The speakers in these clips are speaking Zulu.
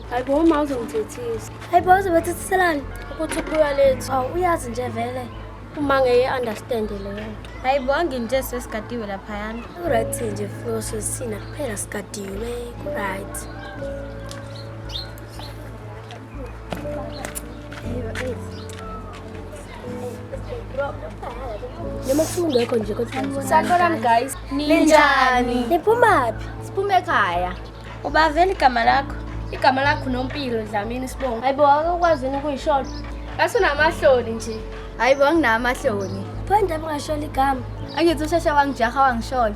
Hayibo uma uzongithethisa. Hayibo uzobethethiselani? Ukuthi ubuya lethu. Awu uyazi nje vele. Uma ngeke understand leyo. Hayibo anginje sesigadiwe laphayana. Right nje futhi sina kuphela sigadiwe. Right. Noma kungekho nje kodwa Sanibonani guys. Ninjani? Niphumaphi? Siphume ekhaya. Ubavela igama lakho? igama lakho nompilo Dlamini Sibongo. Hayibo akakwazini ukuyishola. Asunamahloni nje. Hayibo anginawo amahloni. Phanda bangashola igama. Angithi usheshe wangijaha wangishola.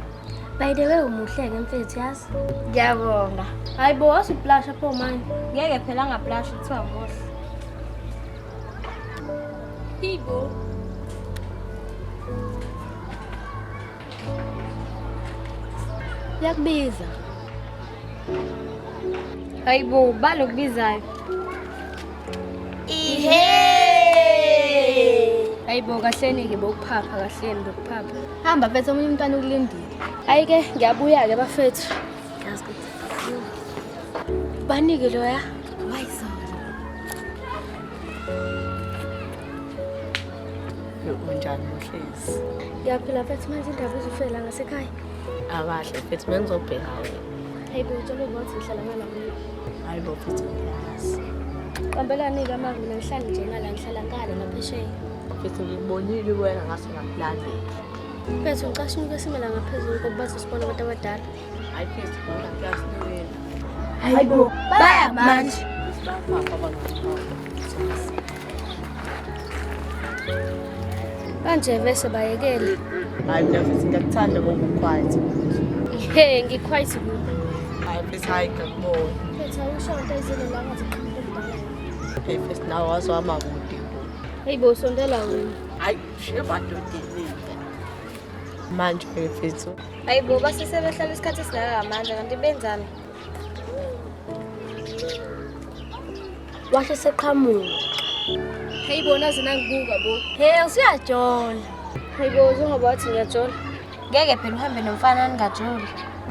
By the way umuhleke mfethu yazi. Ngiyabonga. Hayibo wasiplasha pho manje. Ngeke phela ngaplasha kuthiwa muhle. Hibo. Yakubiza. Hayibo balokubizayo. Ihe! Hayibo kahleni ke bokuphapha kahleni bokuphapha. Hamba mfethu omunye umntwana ukulindile. Hayi ke ngiyabuya ke bafethu. Yazi ukuthi. Banike loya. Wayizona. Unjani mhlezi? Ngiyaphila mfethu manje indaba izofela ngasekhaya. Abahle mfethu mengizobheka wena. Hayibo utshela ukuthi ngihlala ngala mina. Hayibo mfethu ngiyazi. Qambelani ke manje mina ngihlala nje ngala ngihlala ngale ngaphesheya. Mfethu ngikubonile wena ngase ngakulandela. Mfethu ngicashe unyuke simela ngaphezulu ngoba bazosibona abantu abadala. Hayi mfethu bona kuyazi wena. Hayibo baya manje. Bafapha bangathanda. Kanje bese bayekele. Hayi mina mfethu ngiyakuthanda ngoba uquiet. He ngikhwayithi kubo. Hayi mfethu hayi ngakubona. Mfethu awusho into ezile la ngathi qhamuka. Hey mfethu nawe wazwama kude. Hayibo usondela wena. Hayi shebadodile. Manje mfethu. Hayibo basesebehlala isikhathi esinaka manje kanti benzani? Wahle seqhamuka. Hayibo nazi nangibuka bo. He usiyajola. Hayibo uzoba wathi ngiyajola. Ngeke phela uhambe nomfana ningajoli.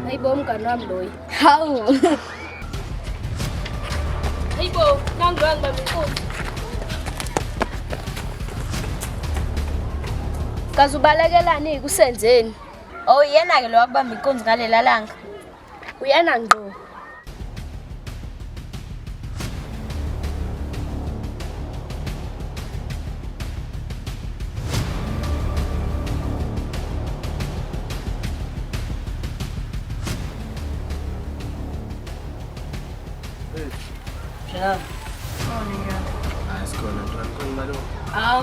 Hayibo umngani wami loyi. Hawu. Hayibo nangu ngibamba inkosi. Kazubalekelani kusenzeni? Oh yena ke lo wakubamba inkonzi ngalela langa. Uyena ngqo. Shana. Asikhona ntwana khona malo.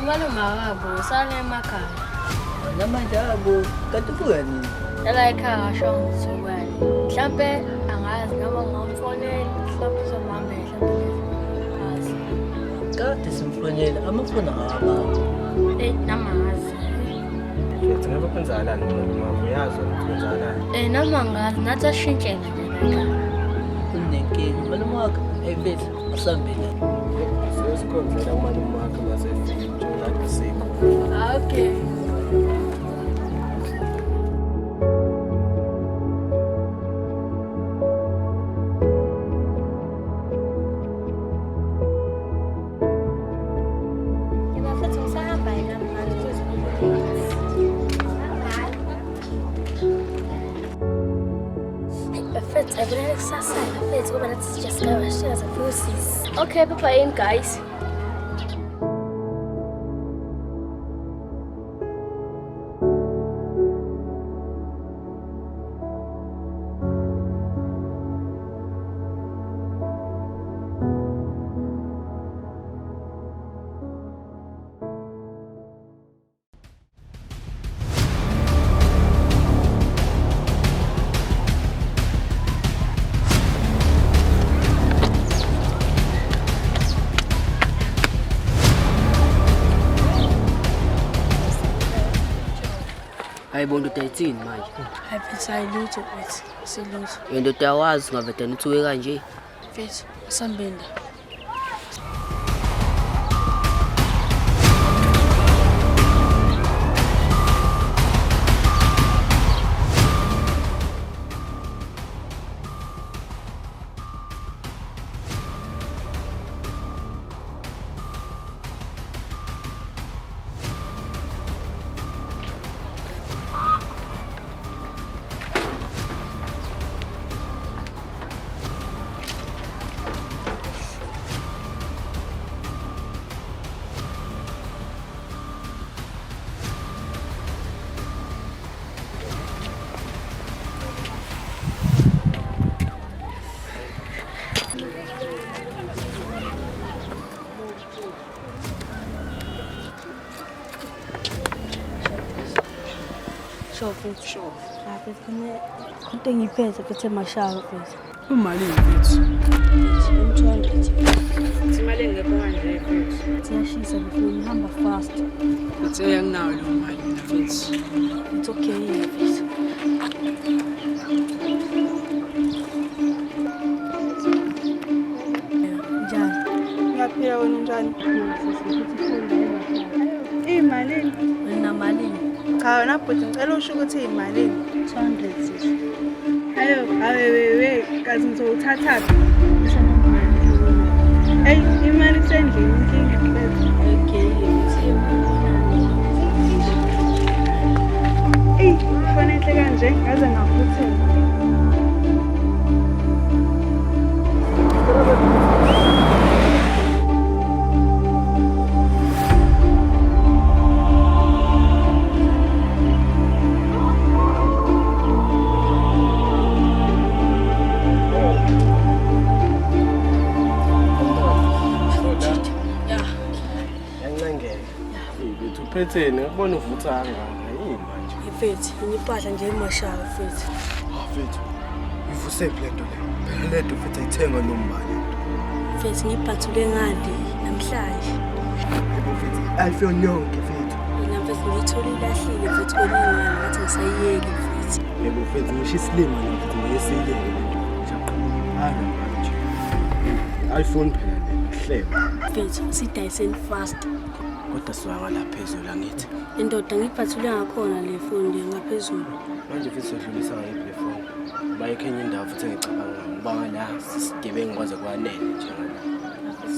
Malume akabo sale emakhaya. Namanje abo kanti ubuya nini? La ekhaya ngasho ngizokweni. Mhlambe angazi noma ngamfonela mhlawumbe uzomhamba mhlambe. Kade simfonela amafoni aba. Namazi. Ngithi ngabe kwenzakalani noma uyazi ukuthi kwenzakalani? Noma ngazi nathi ashintshe ngene. Unenkinga malume wakhe ayivezi asambile. Sesikhonzela umalume wakhe mase njengakade sikho. Okay. Ngiyafethu ngisahamba yena manje uzozibona. Bafethu abulala kusasa bafethu ngoba nathi sijasika shares forces. Okay, papa in guys. Hayibo ndoda ayithini manje? Hayi mfethu ayilutho mfethu. Silutho. Ndoda yawazi ngavedana uthuke kanje. Mfethu asambenda. sure futhi. Sure. Mfethu into engiphethe phethe emashawa mfethu. Imali mfethu. 200. Imali engekho manje mfethu. Siyashisa mfethu ngihamba fast. Mfethu uyanginayo lo mali mfethu. It's okay mfethu. Ngiyaphila wena njani? Iyimalini? Wena malini? Cha wena bhuti ngicela usho ukuthi iyimalini? 200 sisi. Ayo, kazi ngizowuthathaphi? Hey, imali isendlini inkinga mfethu. Okay, Ifoni enhle kanje ngaze ngaphuthela. Phetheni ngibona uvutha kangaka yini manje? mfethu ngipahla nje emashawa mfethu. Mfethu ivusephi lento le? Phela lento mfethu ayithenga nombani. Mfethu ngiphathule ngadi namhlanje. Mfethu iPhone yonke mfethu. Mina mfethu ngiyithole ilahlile mfethu kolingana ngathi ngisayiyeke mfethu. Yebo mfethu ngisho isilima mfethu ngiyesiyeke lento. Ngiyaqala manje. iPhone phela le hlebo. Mfethu sidayiseni fast. Kodwa siwaka la phezulu angithi. Indoda ngiphathule ngakhona le phone ngaphezulu. Manje mfethu sodlulisa ngayiphi le phone? Bayikho enye indawo futhi engicabanga ngoba la sigebengu kwaze kwanele nje ngala.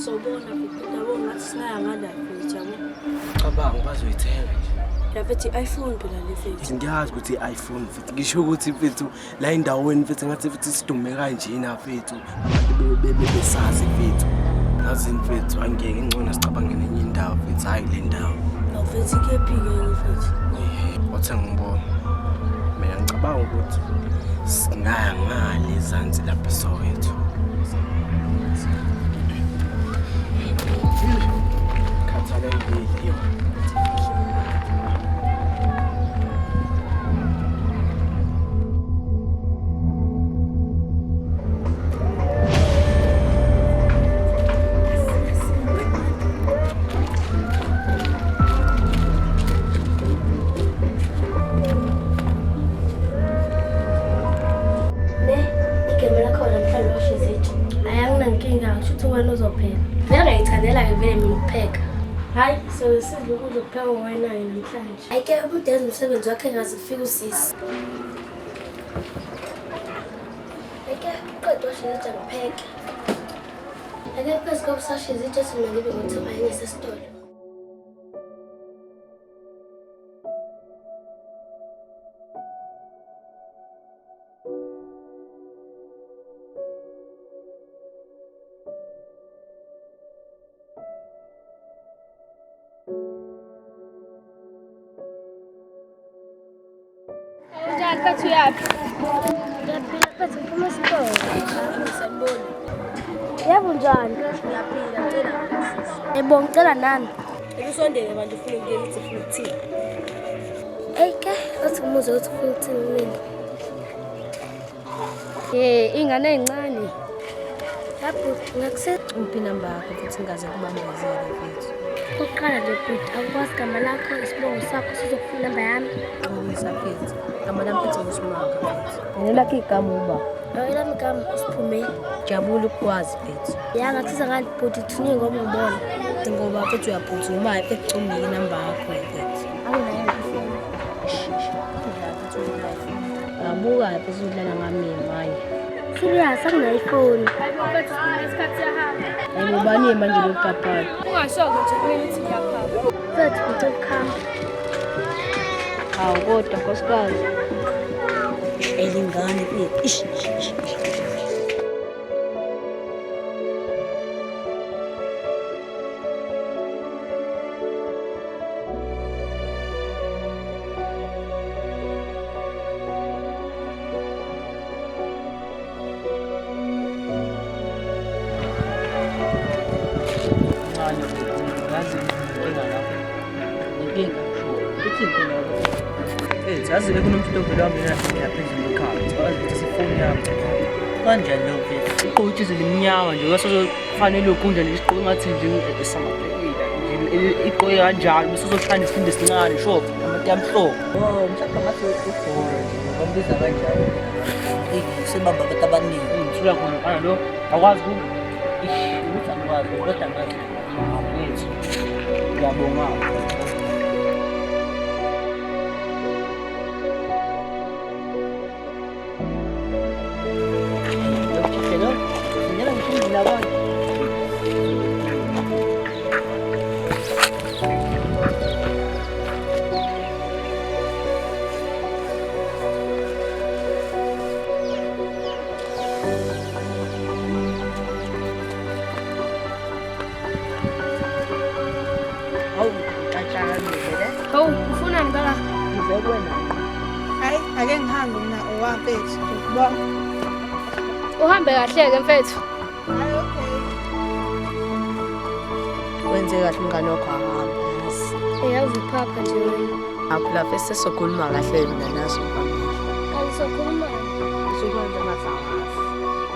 Sobona mfethu yabo ngathi sinaya ngala mfethu yabo. Cabanga bazoyithenga nje. Yaphethi iPhone phela le mfethu. Ngiyazi ukuthi iPhone mfethu ngisho ukuthi mfethu la indaweni mfethu ngathi futhi sidume kanjena mfethu abantu besazi mfethu. Nazi mfethu angeke ngcono sicabange nenye indawo mfethu hayi le ndawo. Mfethu ikephike mfethu. Wathi ngibona. Mina ngicabanga ukuthi singaya ngale ezansi lapha eSoweto. Khathalekile yo. Wena uzopheka. Mina ngiyithandela vele mina ukupheka. Hayi, so sidle ukudla kuphekwa wena namhlanje. Ayike umuntu yenza umsebenzi wakhe ngaze kufike usisi. Ayike qedwa washiza ngipheke. Ayike phezu kobusashiza ijesi mina ngibe ngothenga enye esesitolo. Njani Phethu yaphi? Ngiyaphila phezu phuma esitolo. Sanibona. Yebo njani? Ngiyaphila ngicela ngisiza. Ebo ngicela nani? Ekusondele manje ufuna ukuyela ukuthi ufuna ukuthini? Ayike athi umuze ukuthi ufuna ukuthini mina. Ingane ezincane. Lapho ngakusethe Uphi inamba yakho futhi ngaze kubambezele mfethu. oqala nje bhuti akwazi igama lakho isibongo sakho sizokufuna inamba yami. Xolisa mfethu. Igama lami mfethu nguSimanga mfethu. Ngelakho igama uba. Elami igama usiphume. Jabula ukwazi mfethu. Ngathiza ngani bhuti thuningi ngoba ngibona. Ngoba mfethu uyaphuthuma mfethu ucungile inamba yakho mfethu. Anginayo ifoni. Ngabuka mfethu udlala ngami manje. Serious anginayo ifoni. Mfethu isikhathi siyahamba. Ayibani manje lo papa. Ungashoko nje kumele uthi ngiyaphaka. Mfethu ngicela ukuhamba. Hawu kodwa nkosikazi. Elingane mfethu. mfethu, yazi bekunomuntu ovele wangena phezulu ekhaya, wazi ukuthi sifoni yami. Kanjani lo mfethu? Igqoke ijazi elimnyama nje, kwasezofanele lokunda nje isigqoke ngathi nje esamaphelile nje, igqoke kanjalo, bese uzoshaya nesithinde esincane, sho, amati amhlophe. Oh, mhlawumbe ngathi ubhora nje, bambiza kanjalo. Sebamba abantu abaningi. Ngisuka khona lo, akwazi ukuthi angikwazi, kodwa ngathi mfethu, ngiyabonga. Hawu, ufunani kala? Hayi, ake ngihambe mina owamfethu. Ngikubona. Uhambe kahle-ke mfethu. Hayi, okay. Wenze kahle umngane wakho ahamba yazi. Eyazi uphapha nje wena. Akhula fese sizokhuluma kahle mina naso phambili. Alisokhuluma. Sizokwenza masangazi.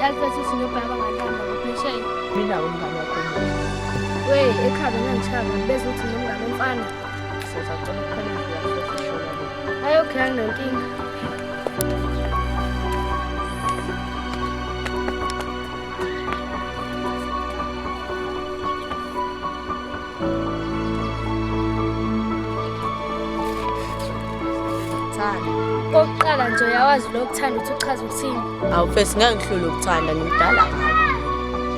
Yazi mfethu sinobhaya bangalanda ngaphesheya. Mina umngane wakho We, ekhaya ngangishaka beze uthi nomngane omfana. sizocela ukuphelezela sesishona lo. Hayi okay anginankinga. Okokuqala nje uyawazi lokuthanda ukuthi uchaza ukuthini. Awu fesi ngeke ngihlule ukuthanda ngimdala kabi.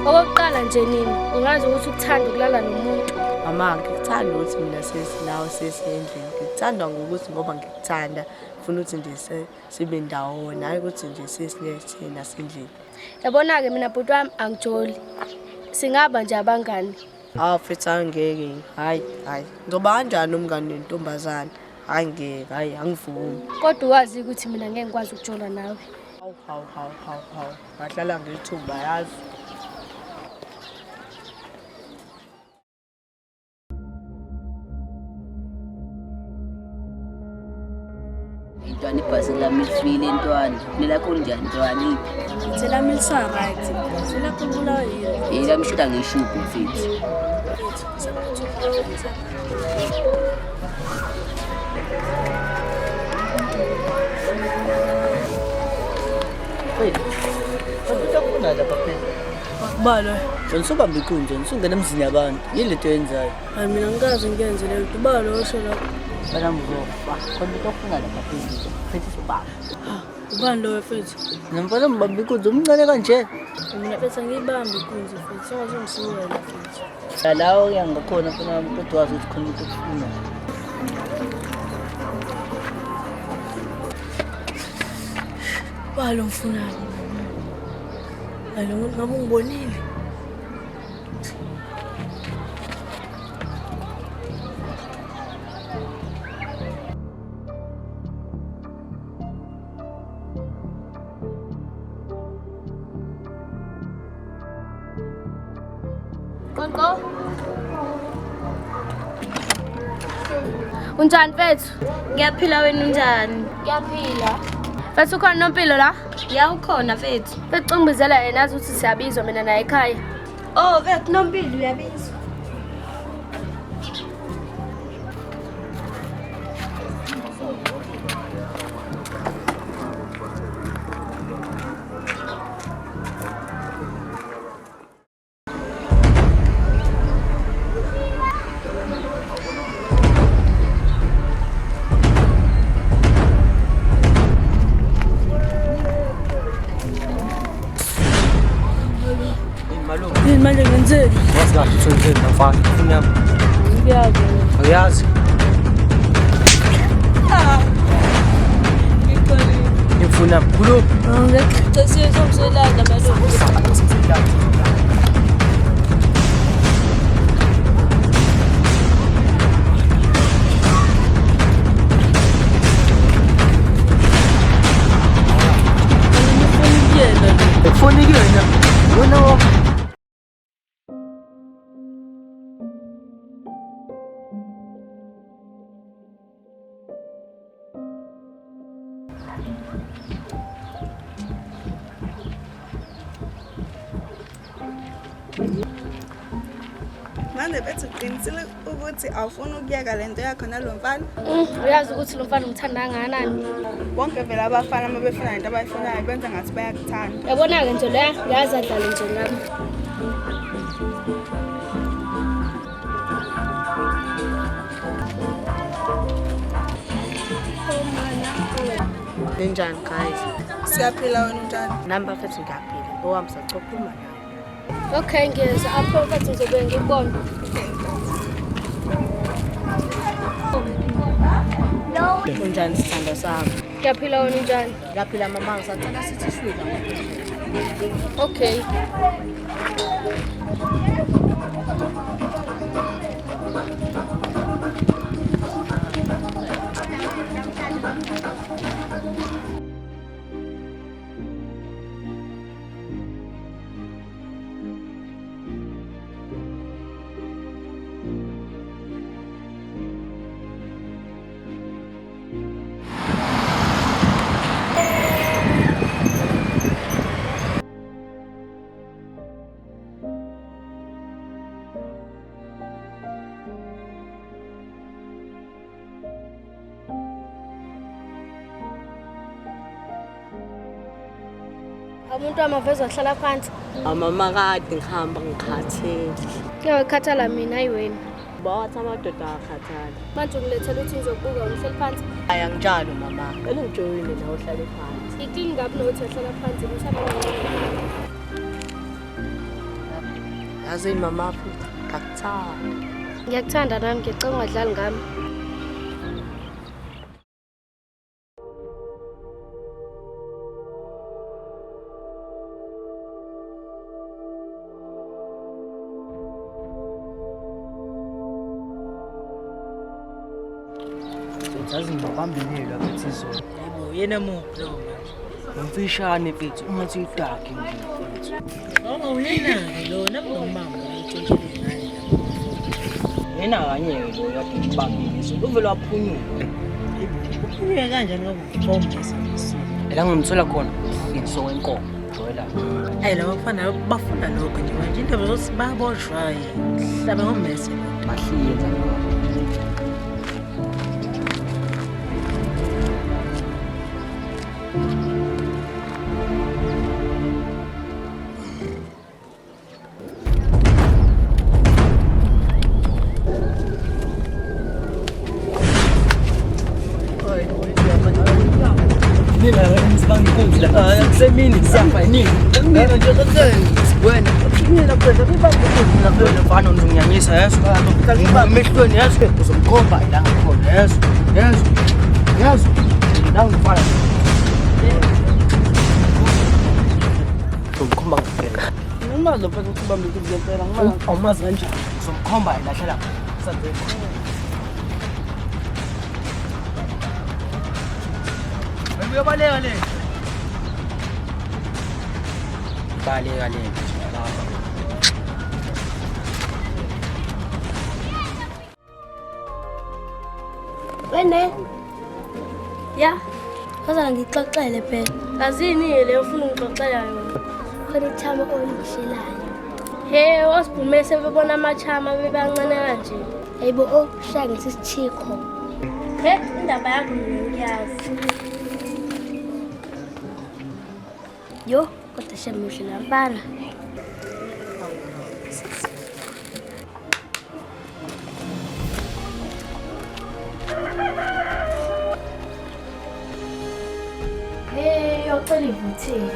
Okokuqala nje nini ungazi ukuthi ukuthanda ukulala nomuntu. Mama ngikuthanda ukuthi mina sesinawo sesendlini. Ngikuthanda ngokuthi ngoba ngikuthanda ngifuna ukuthi nje sibe ndawona hayi ukuthi nje sesithina sendlini. Yabona-ke mina bhuti wami angijoli. Singaba nje abangani. Hawu fethu angeke hayi ngoba kanjani umngane nentombazane hayi ngeke hayi angivumi. Kodwa wazi ukuthi mina ngeke ngikwazi ukujola nawe. Hawu ngahlala ngilithumba yazi. Intwana ibhasi lami lifile intwana. Nelakho linjani intwana? Thela milisa right. Thela kubula yini? Yelami shuta ngishuphi mfethu. Bala. Sonsobamba iqunje, nisungena emzini yabantu. Yini lento yenzayo? Hayi mina ngikaze ngiyenze le nto. Bala osho lapho. Bana mzofa. Khona into ofuna lapha phezulu. Phethi sibaba. Ubani lo wefethu? Namfana mbamba iqunje umncane kanje. Mina fethu angiyibambi ikunzi fethu. Sengathi ngisiwela fethu. Lawo yangakhona khona kodwa wazi ukuthi khona into ofuna. Bala umfunani. Hayi lo muntu ngabe ungibonile. Konko? Unjani mfethu? Ngiyaphila wena unjani? Ngiyaphila. Mfethu ukhona nompilo la? Ya ukhona fethu. Mfethu ungibizela yena azi ukuthi siyabizwa mina naye ekhaya. Oh, fethu nompilo uyabizwa. Yini manje ngenzeni? Wazi kahle ukuthi wenzeni namfana. Ufuna yami. Ngiyazi. Angiyazi. Ngifuna mkhulu. Ngeke sizomselana malungu. Ekufonike wena. Wena wo. Manje bethi uqinisile ukuthi awufuni ukuyeka lento yakho nalo mfana? Uyazi ukuthi lo mfana ngithanda kangakanani? Bonke vele abafana uma befuna into abayifunayo benza ngathi bayakuthanda. Yabona-ke nje leya ngiyazi adlale nje nami. Ninjani guys? Siyaphila wena unjani? Nami bafethu ngiyaphila. Owami sachophuma nawe. Okay, ngiyeza apho mfethu ngizobe ngikubona. Kunjani sithando sami? Ngiyaphila wena unjani? Ngiyaphila mama, ngisacela sithi sidla. Okay. Umuntu amaveza ahlala phansi. Mama kade ngihamba ngikhathele. Ngiyakhathala mina ayiwena. Bawathi amadoda akhathala. Manje ungilethela ukuthi ngizobuka uhleli phansi. Hayi angijalo mama. Bele ngijoyine nawe uhlale phansi. Iklini ngapi nokuthi ahlala phansi mhlawumbe. Yazini mama futhi ngakuthanda. Ngiyakuthanda nami ngicela ungadlali ngami. Yazi ngibambelelwa mfethu izolo. Yebo, yena muphi lo manje? Umfishane mfethu, ungathi idaki nje mfethu. Oh, yena lo namama uyitshentshele naye. Yena kanye lo yakhe ngibambile izolo. Uvela waphunyuka. Uphunyuka kanjani ngoba ubombe esemsini. La ngimthola khona inso wenkomo. Joyela. Hey laba bafana bafunda lokho nje manje indaba zokuthi baboshwa hlaba ngomese bahlinza. Semini siapa ini? Mina nje wena. Mina kwenda ngibamba mfana unginyanyisa yeso. Ngimehlweni yeso. Uzomkhomba ila ngakhona yeso. Yeso. Yeso. La ngifana. Uzomkhomba ngempela. Noma lo phela ukuthi bambe ngempela ngimala. Awumazi kanjani? Uzomkhomba ila hlala. Sanze. Uyabaleka le. Baleka le. Wena? Ya. Kaza ngixoxele phela. Azini le ufuna ungixoxela yona. Khona ichama olishelayo. He, wasiphume sebebona amachama bebancane kanje. Hayibo shaka sisichiko. He, indaba yakho ngiyazi. Yo, kodwa shemuhle lampana. Hey, yocela ivuthile.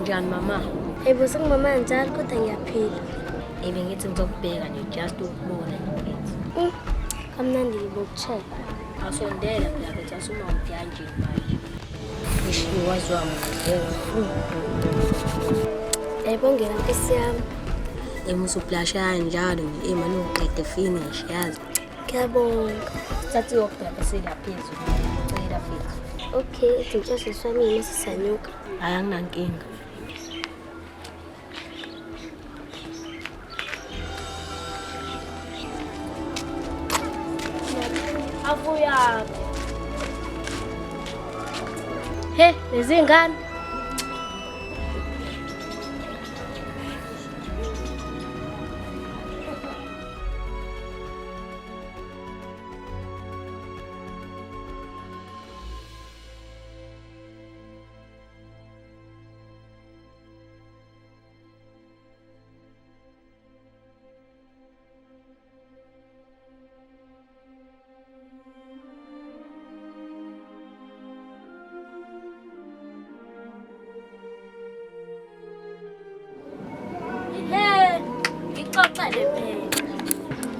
Njani mama? Hayibo sengimama njalo kodwa ngiyaphila. Ngithi ngizokubheka nje just ukubona nje. Kamnandi bokucheck. Asondela phela bethi asuma ukuyanje manje. Ngiwazi wami. Hayibo ngena Nkosi yami. Emusuplasha njalo nje emani uqede finish yazi. Ngiyabonga. Sathi yokubheka selaphezulu. Ngicela futhi. Okay, izinto sesifamile sisanyuka. Hayi anginankinga. Avuya. He, lezi ngane.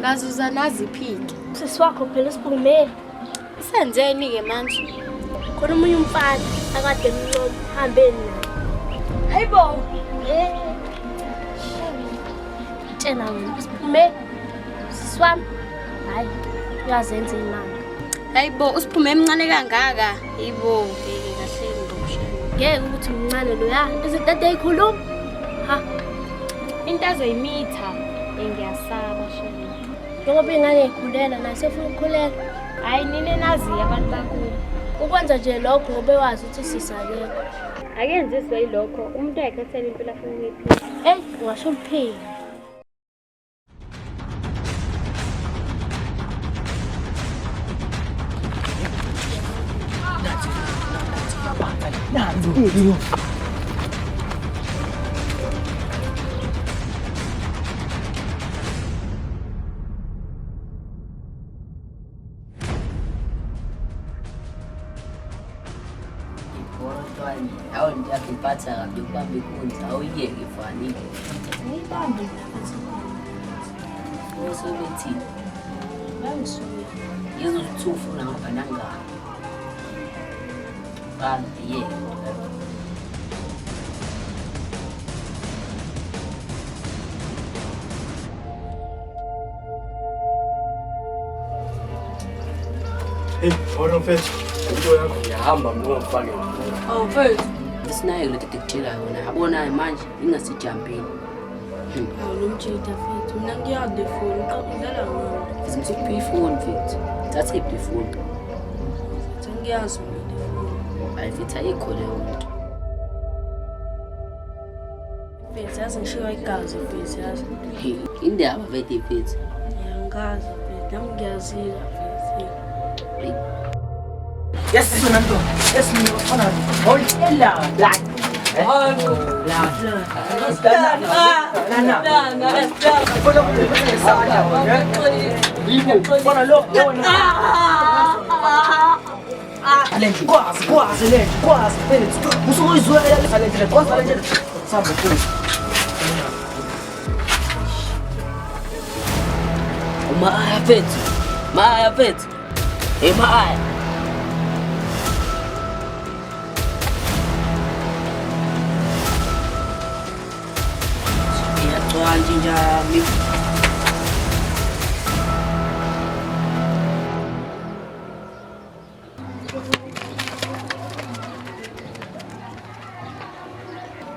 Ngazuza naziphike. Sisi wakho phela Siphume. Senzeni-ke manje? Khona umunye umfana akade emncoma hambeni naye. Hayibo. Tshela wena Siphume. Sisi wami. Hayi, uyazenza imanga. Hayibo, uSiphume emncane kangaka. Yibo, bheke kahle ngokushaya. Ngeke ukuthi umncane lo ya. Izinto eyikhuluma. Ha. Into azoyimitha ngiyasaba shela. Njengoba ingane ikhulela nasefuna ukukhulela. Hayi nini naziyo abantu bakubo. Ukwenza nje lokho ngoba wazi ukuthi sisakekho. Akenziswe yilokho. Umuntu uyakhethela impilo afuna ukuyiphila. Ungasho uliphile. Awu ngiyakuphatha kabi ukubamba ikunzi awuyeke fanike. Ngibambe Usebethini. ngangisuke. Yezo ufuna ngapha nangapha. Bambe yeke. Hey, ora mfethu. Into yakho ngiyahamba mina ngifake. Oh mfethu. Isinayo lento ekutshela yona. Yabona manje ingasijampini. Hawu nomjida mfethu. Mina ngiyade phone udlala ngalo. Ngizomsuphi ifoni mfethu. Thathe ifoni. Ngiyazi mina. Ayifitha ikho leyo nto. Mfethu yazi ngishiwa igazi mfethu yazi. Indaba vete mfethu. Ngiyangazi mfethu. Nami ngiyazila mfethu. Yes, Fernando. Yes, Fernando. Oh, ella, black. Maaya fethu. Maaya. Iyagcwala njami.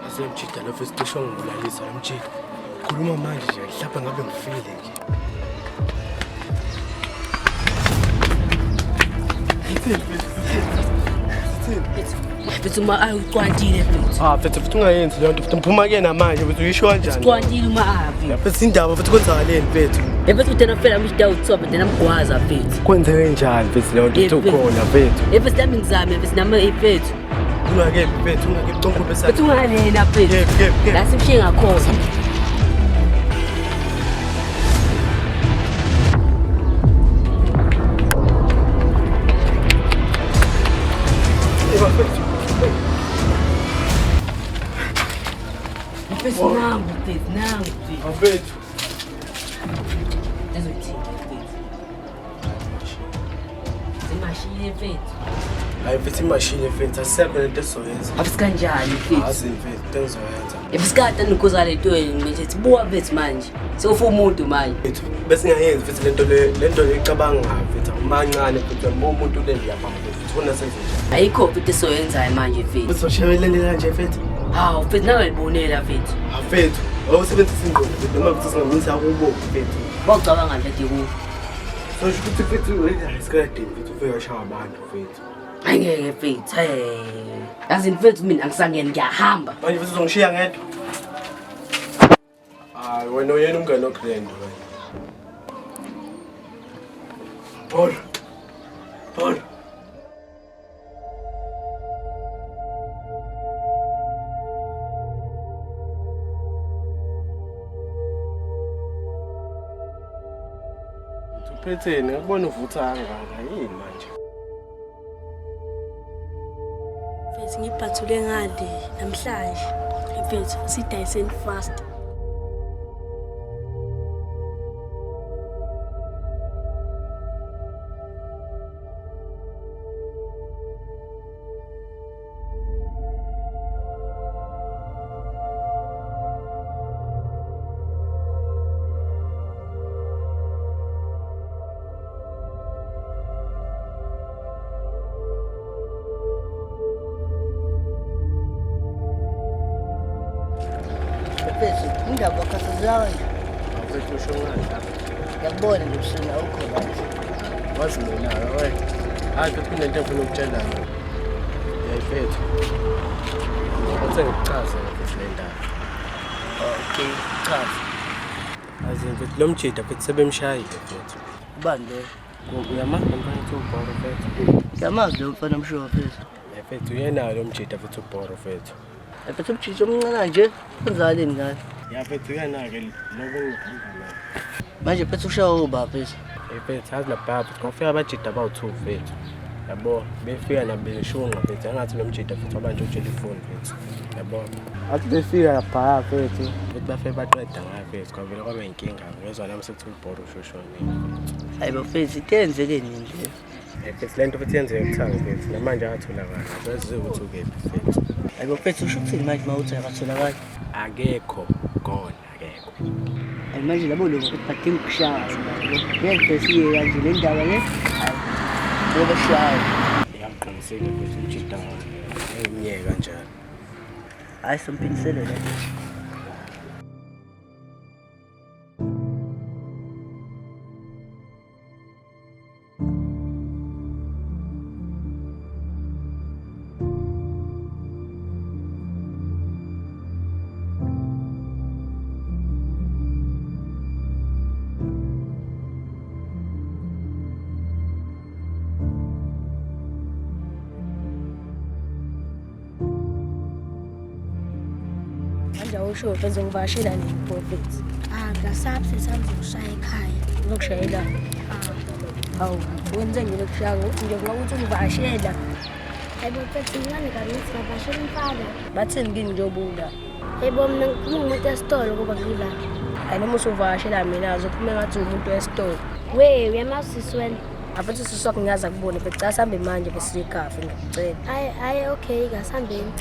Asemjida lo fethu cishe ngibulalisa lo mjida. Khuluma manje nje mhlawumbe ngabe ngifile nje. Fethu Maaya uqwantile fethu. Fethu futhi ungayenzi leyo nto futhi mphuma ke namanje futhi uyisho kanjani? Uqwantile Maaya. Fethu indaba futhi kwenzakaleni fethu? Fethu utena fela mshida utsoba tena mgwaza fethu. Kwenzeke njani fethu leyo nto futhi ukhona fethu? Fethu nami ngizame fethu nami fethu. Ungakephi fethu ungakephi konke bese. Fethu unganena fethu. La simshiye ngakhona. Fethu nangu fethu. Fethu. Imashini fethu. Hayi fethu imashini fethu asisekho lento esizoyenza. Abusikanjani fethu? Asini fethu into engizoyenza. Ebusikade nikuza lento ngithi sibuwa fethu manje. Sewufa umuntu manje. Fethu bese ngiyayenza fethu lento le icabanga ngayo fethu umancane fethu umuntu le ndiyaphambi fethu ufuna senze njani? Ayikho fethu esizoyenzayo manje fethu. Uzoshebelele kanje fethu. Hawu fethu nawe libonela fethu. Fethu awusebenzisa ingqondo fethu noma futhi singamisa kubo fethu. Bawucabanga nje kubo. So ukuthi mfethu isikade mfethu ufika ushaya abantu mfethu. Angeke mfethu. Yazi mfethu mina angisangeni ngiyahamba. Manje mfethu uzongishiya ngedwa. Hayi wena uyena umngane oGrand wena. Paul. Phetheni ngikubona uvutha kangaka yini manje? Mfethu ngibhathule ngale namhlanje. Mfethu sidayiseni fast. Mfethu indaba yakhathazana Mfethu usho ngani? ngiyabona nje usina ukho manje. Wazi mina wena. Hayi mfethu kunento engifuna ukutshela yona. Mfethu. Uthe ngikuchaze mfethu le ndaba. Okay, chaza. Azi mfethu lo mjida mfethu sebemshayile mfethu. Ubani lo? Uyamazi mfethu uBhoro mfethu. Ngiyamazi lo mfana mshoyo mfethu. Mfethu uyena lo mjida mfethu uBhoro mfethu. Mfethu umjiji omncane nje kwenzaleni ngani? Ya mfethu uyena-ke lokho engihamba nayo. Manje mfethu ushaya uba mfethu. Mfethu hazi lapha kwafika abajida abawu-2 mfethu. Yabo befika nabeshunqa mfethu angathi lo mjida mfethu abantu utshela ifoni mfethu. Yabo athi befika lapha mfethu ukuthi bafike baqeda ngayo mfethu kwavele kwaba inkinga ngezwa nami sethi uBhoro ushoshonile. Hayi bafethu itenzeke nini nje? Mfethu lento futhi yenzeka kuthanga mfethu namanje akatholakala asazi ukuthi ukephi mfethu. Hayi bafethu usho ukuthini manje mawuthi akatholakala? Akekho khona akekho. Hayi manje labo lo ukuthi badinga ukushaya ngeke siye kanje le ndaba le. Hayi bashaya. Ngiyaqiniseka ukuthi umjida ngiyeka kanjalo. Hayi sompinisele le. Manje awusho mfethu ngivashela nini mfethu? Ngasabi sesangizoshaya ekhaya. Uzokushayela. Hawu, wenze ngine kushaya ukuthi nje ngokuthi ungivashela. Hayibo mfethu ngane kanti ngavashela umfana. Bathini kini nje obula? Hayibo mina ngimuntu esitolo kuba ngila. Hayi noma usuvashela mina uzophume ngathi umuntu esitolo. Uyamazi wena. Abathi sisoko ngiyaza kubona becela sambe manje bese ikhafi ngicela. Hayi okay ngasambeni.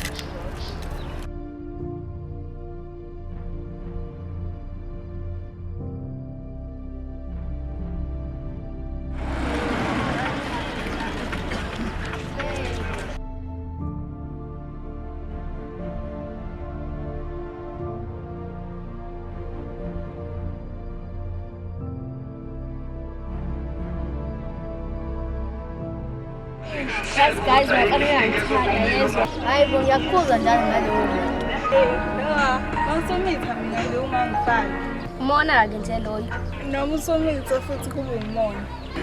Yes guys, ngiyangithanda yezwa. Hayibo ngiyakhuza njalo ngalowo muntu. Awusomitha mina lo uma ngifana. Umona-ke nje loyo. Noma usomitha futhi kube umona.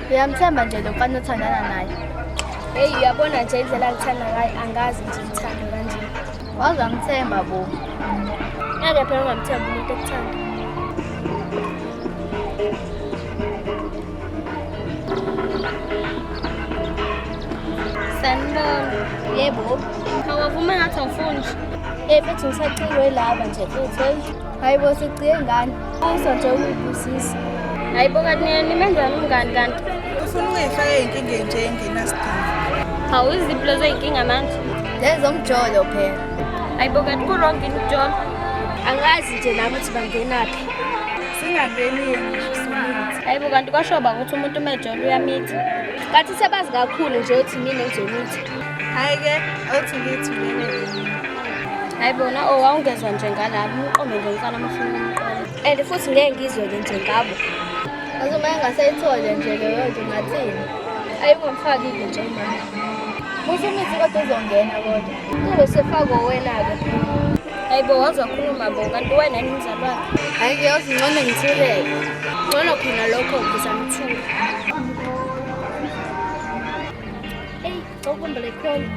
Uyamthemba nje lo mfana othandana naye. Hey uyabona nje indlela ngithanda ngayo angazi nje ngithanda kanje. Waza ngithemba bo. Ngeke phela ungamthemba umuntu okuthanda. Sanibona. Yebo. Awuvuma ngathi awufundi. Mfethu ngisacikwe laba nje futhi. Hayibo sicike ngani? Nje ukubusisa. Hayibo kanti nimenjani umngani kanti? Ufuna ungayifaka ey'nkingeni nje engenasidingo. Hawu izipho zey'nkinga manje. Lezomjolo phela. Hayibo kanti kuronke imjolo. Angazi nje nami ukuthi bangenaphi. Singangeni ngisho somithi. Hayibo kanti kwashoba ukuthi umuntu umejolo uyamithi. Kathi sebazi kakhulu nje ukuthi mina ngizomithi. Hayi-ke awuthi ngithi mina. Hayibona awungezwa nje ngalabo umqondo nje ngifana amafuna umqondo. And futhi ngeke ngizwe nje ngabo. Azuma engasayithole nje leyo nto ngathini? Ayingomfakile nje manje. Musu mithi kodwa uzongena kodwa. Kube sefakwa wena-ke. Hayibo wazokhuluma bo kanti wena yini umzali wakhe? Hayi ngiyozi ngcono ngithuleke. Ngcono khona lokho ukuze ngithule. Eyi, awukumbele khona.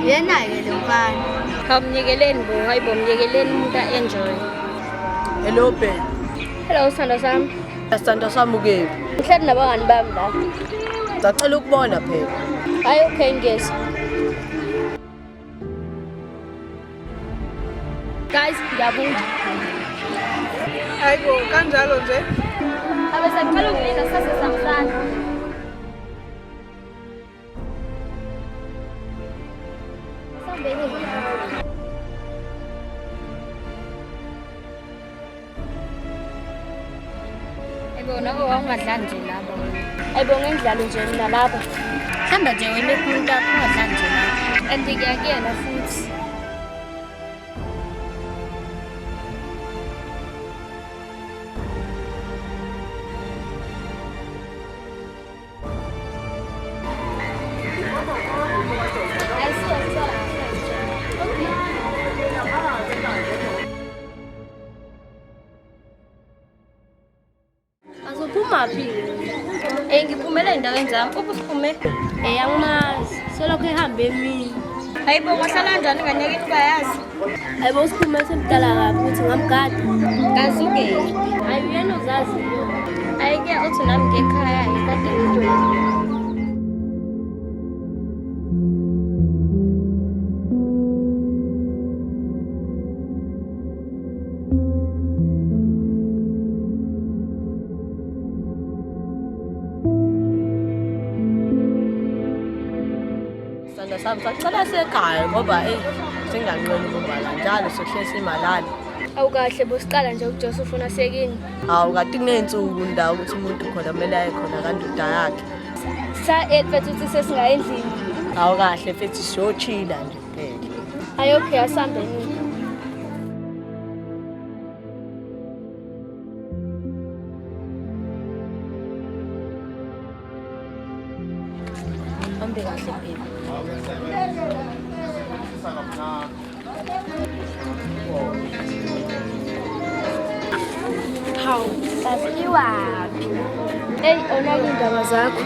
Yena-ke lo mfana. Awumnyekeleni bo, hayibo mnyekeleni umuntu a-enjoy. Hello Ben. Hello sithando sami. Sithando sami ukephi? Ngihleli nabangani bami la. Ngicela ukubona phela. Hayi okay ngiyezwa. Guys, ngiyabunga. Hayibo, kanjalo nje. Abese ngicela ukungena sase samhlanje. Sambeni. Ayibona ungadlali nje lapha wena. Ayibona ngidlalo nje mina lapha. Hamba nje wena umuntu akho ungadlali nje lapha. And ngiyakuyena futhi. Azophuma phi? Ngiphumele endaweni zami. Ubusiphume? Angimazi. Selokhu ehamba emini. Hayibo kwahlala kanjani nganyakini ubayazi? Hayibo usiphume semdala kabi ukuthi ngamgada. Kazuke. Hayi uyena uzaziyo. Ayike uthi nami ngekhaya ngikade ngidwe. Sacela sekhaya ngoba singanqeni ukubala njalo sohlezi imalana. Awukahle bosiqala nje uJoseph unasekini. Hawu kati kuney'nsuku ndawo ukuthi umuntu khona kumele aye khona kandoda yakhe. Sa-8 bethu uthi sesingayendlini. Hawu kahle futhi siyochila nje kuphela. Hayi okay asambeni. Hambe kahle baby. Hawu, sasiwaphi? Eyi, onake iy'ndaba zakho.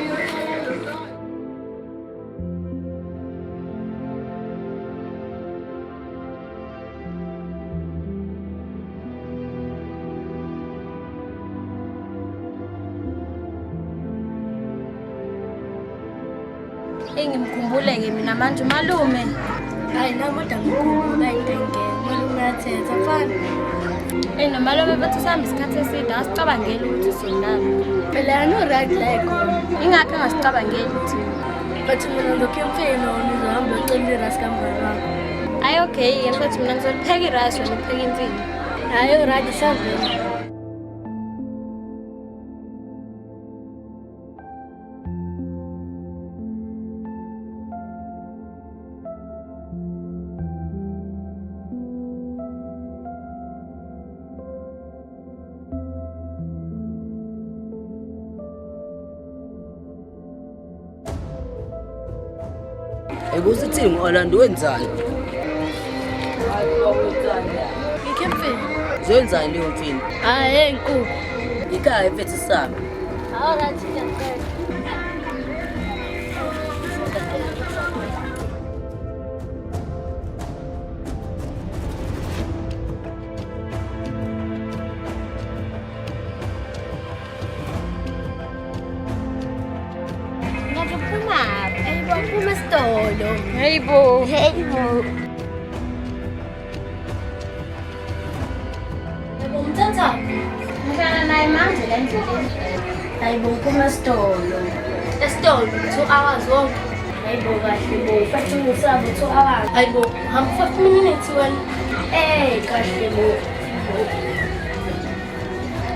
Ngimkhumbule-ke mina manje umalume. Hayi nakodwa ngikhumbula into engeke malume uyathetha mfana. Nomalume bethu sihamba isikhathi eside asicabangeli ukuthi siyondaba. Phela yano-right la ekhona. Ingakho engasicabangeli ukuthi but mina ngilokhu emfino nizohamba ucela irasi kamngani wakho. Hayi okay-ke mfethu mina ngizolipheka irasi wena upheka imfino. Hayi right siyavela. Ayikusithi ngi-Orlando wenzani? Ngikho emfino. Zoyenzani leyo mfino? Hayi inkukhu. Ikhaya mfethu sami. Hawu right ngiyacela. Phuma esitolo. Hayibo. Yebo mthatha. Ngihlala naye manje la endleleni. Hayibo phuma esitolo. Esitolo 2 hours wonke. Hayibo kahle bo. Futhi ngisabo 2 hours. Hayibo hamba 5 minutes wena. Kahle bo.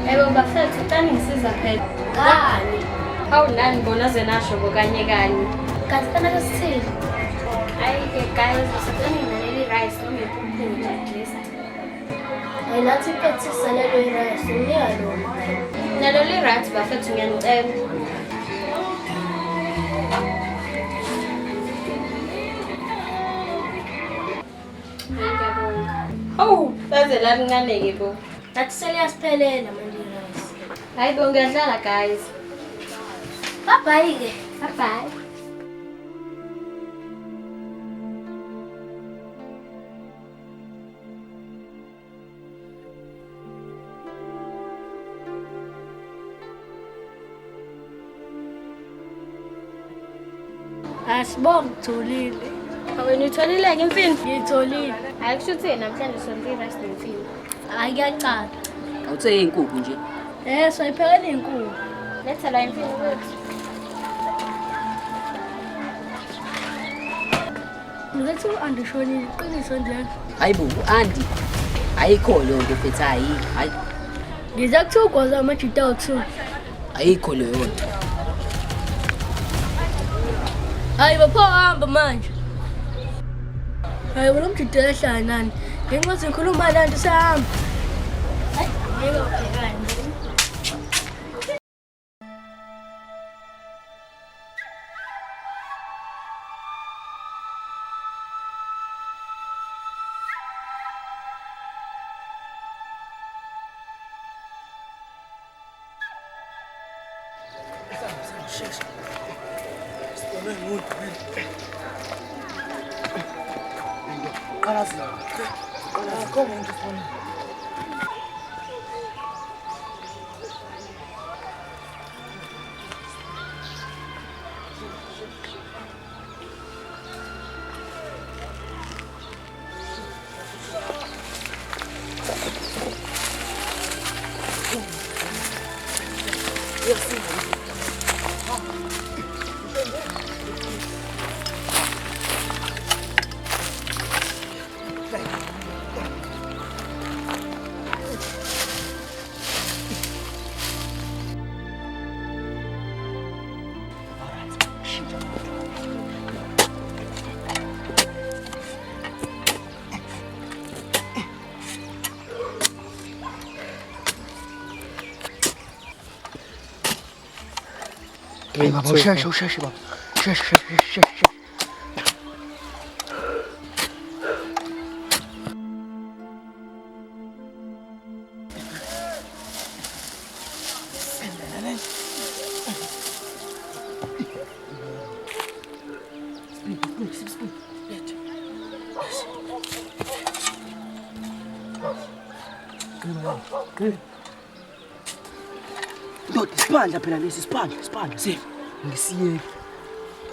Hayibo bafethu uthanda ngisiza phela. Ngani? Hawu nani bona zenasho kanye kanye. Kanti kana sithini? Hayi ke guys, usicela nginaleli rice noma iphuphu at least. Hayi nathi mfethu sisalelwe i-rice, unika lona. Nalo li-right bafethu ngiyanicela. Hawu, baze lalincane-ke bo. Nathi seliyasiphelela manje i-rice. Hayi bo, ngiyadlala guys. Bye-bye-ke. Bye-bye. Asibonge ngitholile. Wena uyitholile-ke imfino? Ngiyitholile. Hhayi kusho ukuthi namhlanje sonke i-rice nemfino. Hhayi kuyacala. Awuthe iy'nkukhu nje. Soyiphekela iy'nkukhu. Letha la imfino kwethu. Ngizethi u-Andishonile, iqiniso nje. Hayi bo, u-Andi. Ayikho leyo nto mfethu, hayi. Ngize kuthiwa ugwaza amajita awu-2. Ayikho leyo nto. Hayi bapho hamba manje. Hayi wena umjida ehlala nani. Ngenxa yokuthi ngikhuluma nanti sahamba. Hayi, ngeke ubhekane. Hey baba, usheshe baba. Sheshe. Ndoda isiphandla phela lesi isiphandla. Siphi? Ngisiyeke.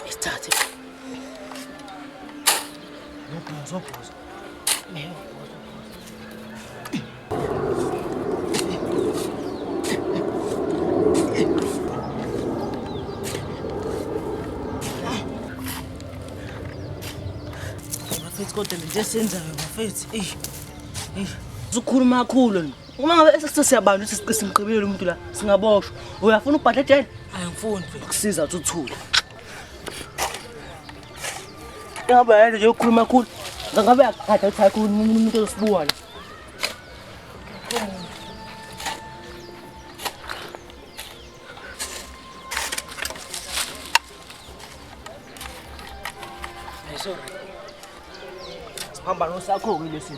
Isithathe. Zophuza. Bafethu kodwa le nto esenzayo bafethu. Uzukhuluma kakhulu. Uma ngabe sesiyabana ukuthi simqhibile umuntu la singaboshwa. Uyafuna ubhadla ejele? Ayingifuni mfethu. Kusiza uthule. Ngabe yena nje ukhuluma kakhulu. Ngabe akade uthi kakhulu umuntu ozosibuka la. Ayisho. Sihamba sakho kulesi.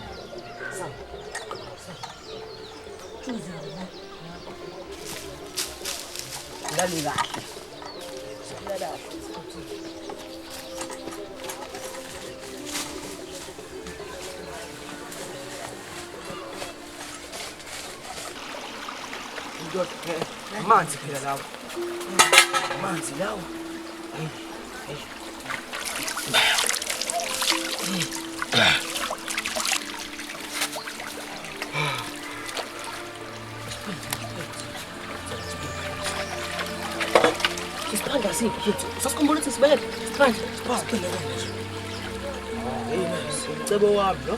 Lali kahle. Amanzi phela lawo. Amanzi lawo. Isiphandla siphi mfethu? Sasikhumbula ukuthi sibeke isiphandla. Cebo wami lo.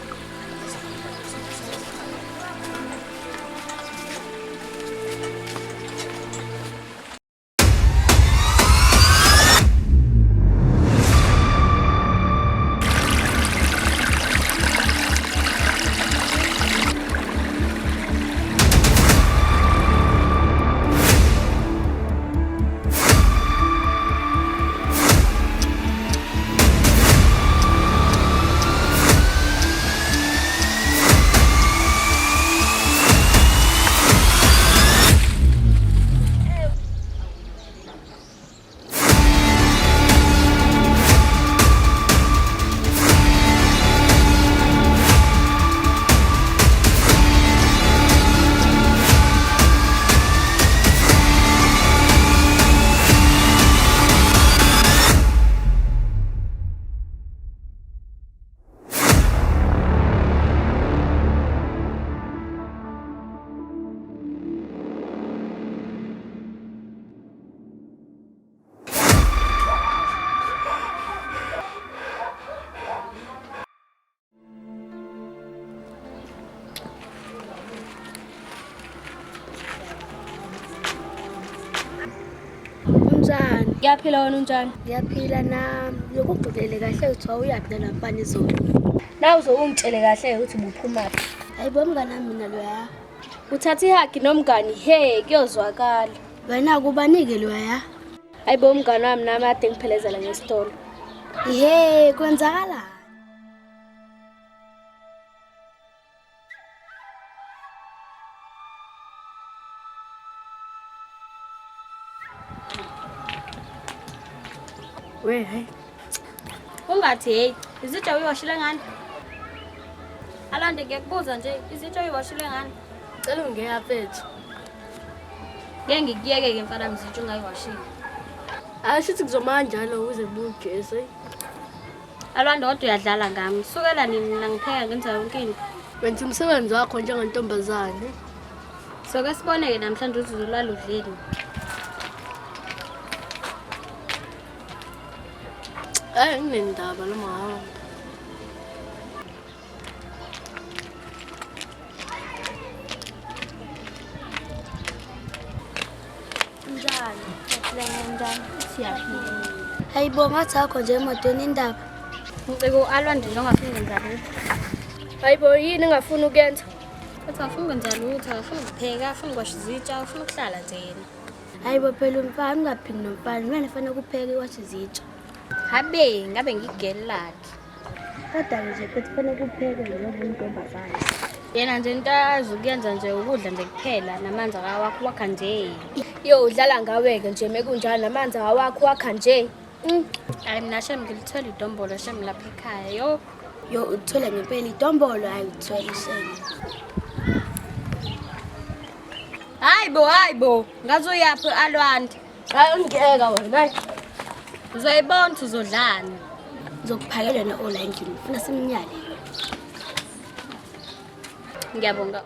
Njani? Ngiyaphila wena unjani? Ngiyaphila nami. Lokugqilele kahle uthiwa uyaphi nalampani izolo. Na uzongitshele kahle ukuthi buphumaphi. Hayibo mngani wami mina loya. Uthatha ihagi nomngani he kuyozwakala. Wena kubanike loya. Hayibo mngani wami nami ade ngiphelezela ngesitolo. Ihe, kwenzakala. We hey. Ungathi hey, izitsha uyiwashile ngani? Alande ngiyakubuza nje, izitsha uyiwashile ngani? Cela ungeya mfethu. Ngeke ngikuyeke-ke mfana mzitsha ungayiwashile. Ashithi kuzomanga njalo ukuze bugese. Alwanda kodwa uyadlala ngami. Sukela nini nangipheka ngenza yonke into. Wenza umsebenzi wakho njengentombazane. Soke siboneke namhlanje ukuthi uzolala udleni. Nginendaba noma hamba. Njani? Njani? Siyaphila. Hayibo ngathi akho nje emotweni indaba. Ngicela u-Alwanda nje ongafuni ukwenza lutho. Hayibo yini engafuni ukuyenza? Uthi afuni ukwenza lutho, afuni ukupheka, afuni ukuwasha izitsha, afuni ukuhlala nje yena. Hayibo phela umfana ungaphili nomfana. Wena fanele kupheke washe izitsha. Habe, ngabe ngigeli lakhe. Kodwa nje futhi fanele kupheke njengoba untombazane. Yena nje into azi ukuyenza nje ukudla nje kuphela namanzi akawakho wakha nje. Yo udlala ngawe-ke nje mekunjalo namanzi awakho wakha nje. Hayi mina shem ngilithole idombolo shem lapha ekhaya yo. Yo uthola ngempela idombolo hayi uthola ishene. Hayibo, ngaze uyaphi Alwanda? Hayi ungiyeka wena. Uzoyibona ukuthi uzodlani. Ngizokuphakela yona ola endlini. Ufuna simnyale. Ngiyabonga.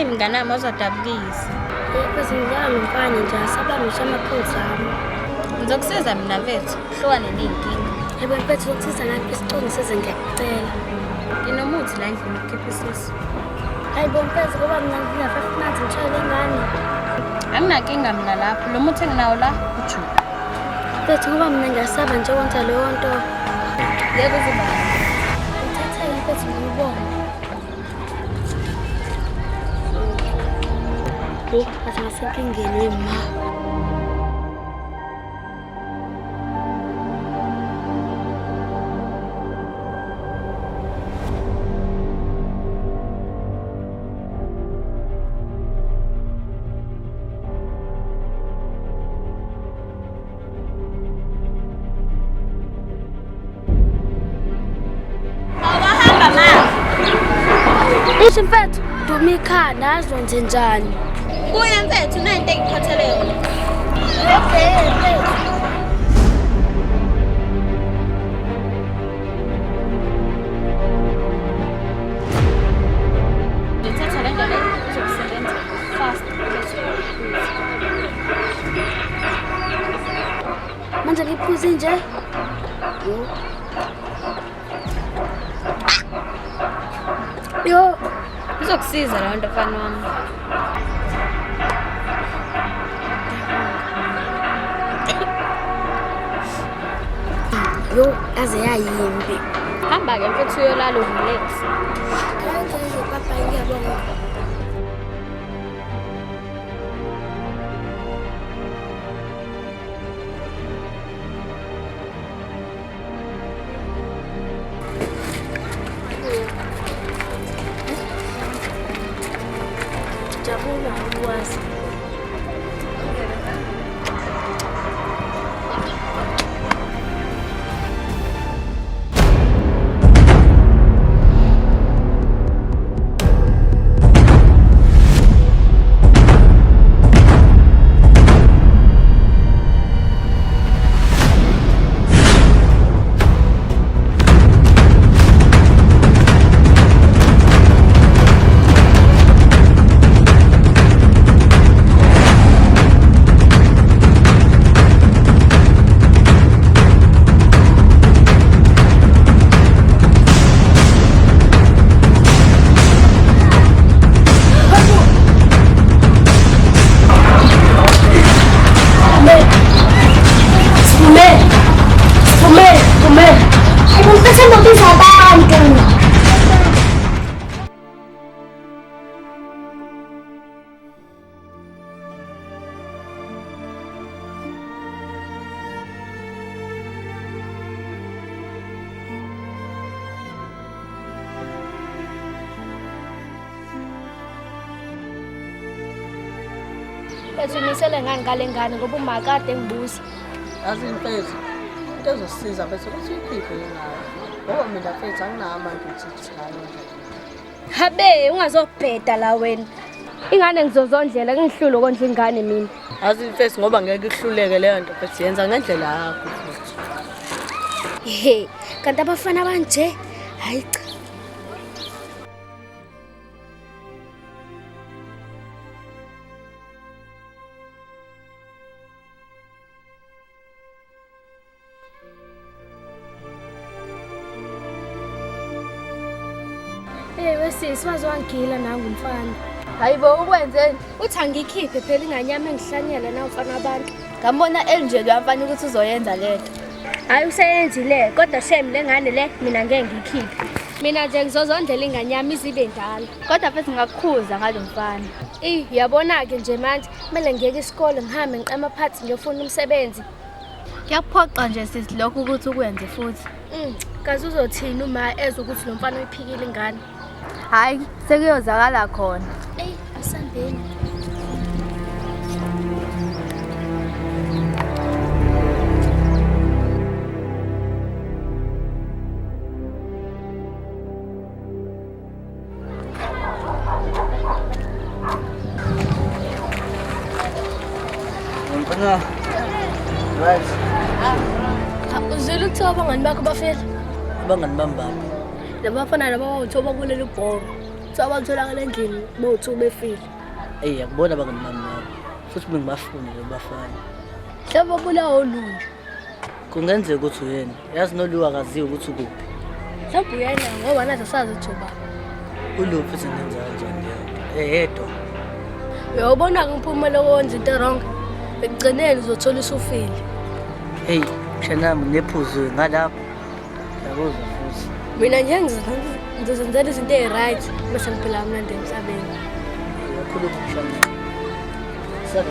Mnganami uzodabukisa. Bese ngizama nomfana nje asabamisha amaphutha ami. Ngizokusiza mina mfethu, hlukane ney'nkinga. Yebo mfethu zokusiza ngaphi isicungu size ngiyakucela. Nginomuthi la endlini ukukhipha isisu. Hayi bo mfethu ngoba mina ngina-5 months ngitshayele ingane. Anginankinga mina lapho, lo muthi enginawo la ujuba. Mfethu ngoba mina ngiyasaba nje ukwenza leyo nto. Yebo uzibani. Ngithathele mfethu ngiyibone. Bathi ngasenkingeni ma. Awahamba ma. Ishi mfethu, duma ikhaya nazi wenze njani. Kuya mfethu nento engiphathele yona. Ngithatha le ndlela izokusebenza fast. Manje ngiphuze nje. Yo, Izokusiza leyo nto mfana wami. yo, aze yayimbi. Hamba-ke mfethu uyolala urelax. Kanjani papa ngiyabonga. Jabula ukwazi. Mfethu unisele ngani ngale ngane ngoba umakade ngibuza. Yazi mfethu into ezosisiza mfethu ukuthi uyikhiphe ngayo ngoba mina mfethu anginawo amandla ukuthi ngithini. Habe ungazobheda la wena. Ingane ngizozondlela ngihlule ukondla ingane mina. Yazi mfethu ngoba ngeke ihluleke leyo nto mfethu yenza ngendlela yakho mfethu. He, kanti abafana banje hayi cha. Wesisi wazwangila nangu mfana. Hayibo ukwenzeni? Uthi angikhiphe phela inganyama engihlanyela na mfana abantu. Ngambona enje lwamfana ukuthi uzoyenza lento. Hayi useyenzile kodwa shame lengane le mina ngeke ngikhiphe. Mina nje ngizozondlela inganyama izibe ndala. Kodwa futhi ngakukhuza ngalomfana. Uyabona ke nje manje kumele ngiyeke isikole ngihambe ngiqema phathi ngiyofuna umsebenzi. Kuyaphoqa nje sisi lokho ukuthi ukwenze futhi. Kaze uzothina uma ezwe ukuthi lo mfana uyiphikile ingane. Hayi sekuyozakala khona. Asambeni. Mfana. Right. Uzile ukuthiwa abangani bakho bafela? Abangani bami bami. Labafana laba bawuthoba kuleli bhoro. Kuthiwa batholakala endlini bowu befile. Yakubona abangani bami nabo. Futhi bengibafuni lebafana. Hlaba bulawo olunje. Kungenzeka ukuthi uyena. Yazi noluwa akaziyo ukuthi ukuphi. Mhlawumbe uyena ngoba nathi asazi uthoba. Uluphi futhi ngenza kanjani leyo? Yedwa. Uyabona ke umphumela wonke into wrong. Ekugcineni uzothola isufile. Hey, shanami nephuzo ngalapha. Yabuzwa futhi. Mina nje ngizozenzela izinto eziright bese ngiphila kamnandi emhlabeni. Yakhuluma shanami. Sabe.